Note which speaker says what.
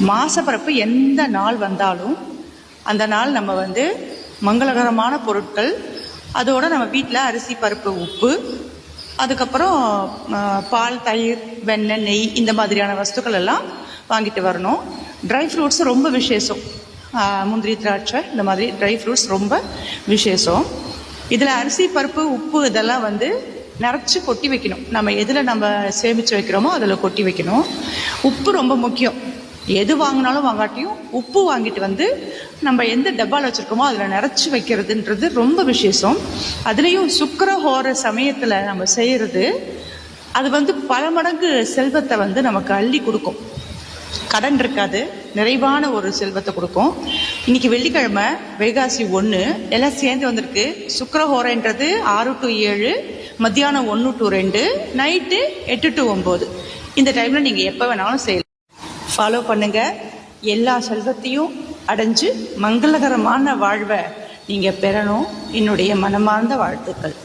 Speaker 1: மாசப்பிறப்பு எந்த நாள் வந்தாலும் அந்த நாள் நம்ம மங்களகரமான பொருட்கள், அதோட நம்ம வீட்டில் அரிசி பருப்பு உப்பு, அதுக்கப்புறம் பால் தயிர் வெண்ணெய் நெய் இந்த மாதிரியான வஸ்துக்கள் எல்லாம் வாங்கிட்டு வரணும். ட்ரை ஃப்ரூட்ஸ் ரொம்ப விசேஷம். முந்திரி திராட்சை இந்த மாதிரி ட்ரை ஃப்ரூட்ஸ் ரொம்ப விசேஷம். இதில் அரிசி பருப்பு உப்பு இதெல்லாம் நிறச்சி கொட்டி வைக்கணும். நம்ம எதில் நம்ம சேமித்து வைக்கிறோமோ அதில் கொட்டி வைக்கணும். உப்பு ரொம்ப முக்கியம். எது வாங்கினாலும் வாங்காட்டியும் உப்பு வாங்கிட்டு நம்ம எந்த டப்பாவில் வச்சுருக்கோமோ அதில் நிறச்சி வைக்கிறதுன்றது ரொம்ப விசேஷம். அதுலேயும் சுக்கிரஹோர சமயத்தில் நம்ம செய்கிறது அது பல மடங்கு செல்வத்தை நமக்கு அள்ளி கொடுக்கும். கடன் இருக்காது, நிறைவான ஒரு செல்வத்தை கொடுக்கும். இன்னைக்கு வெள்ளிக்கிழமை வைகாசி 1 எல்லாம் சேர்ந்து வந்திருக்கு. சுக்கிரஹோரன்றது 6 to 7, மத்தியானம் 1 to 2, நைட்டு 8 to 9. இந்த டைமில் நீங்கள் எப்போ வேணாலும் செய்யலாம். ஃபாலோ பண்ணுங்க. எல்லா செல்வத்தையும் அடைஞ்சு மங்களகரமான வாழ்வை நீங்கள் பெறணும். என்னுடைய மனமார்ந்த வாழ்த்துக்கள்.